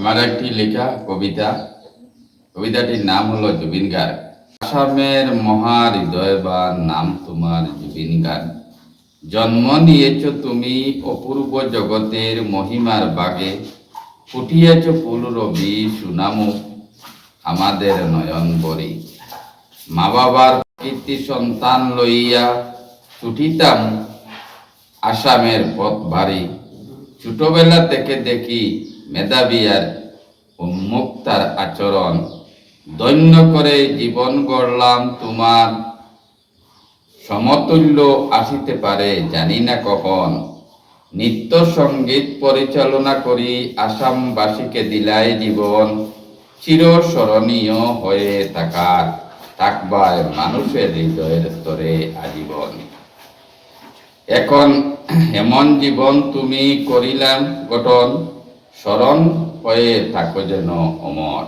আমার একটি লেখা কবিতাটির নাম হলো জুবিন গার্গ। আসামের মহাহৃদয়বান নাম তোমার জুবিন গার্গ। জন্ম নিয়েছ তুমি অপূর্ব জগতের মহিমার বাগে, ফুটিয়েছ ফুল রবি সুনামু আমাদের নয়ন বরি। মা বাবার কীর্তি সন্তান লইয়া ছুটিতাম আসামের পথ ভারী। ছোটবেলা থেকে দেখি মেধাবী আর উন্মুক্তার আচরণ, দৈন্য করে জীবন গড়লাম তোমার সমতুল্য আসিতে পারে জানি না কখন। নৃত্য সঙ্গীত পরিচালনা করি আসামবাসীকে দিলাই জীবন, চিরস্মরণীয় হয়ে থাকবার মানুষের হৃদয়ের স্তরে আজীবন। এখন এমন জীবন তুমি করিলাম গঠন, স্মরণ হয়ে থাকো যেন অমর।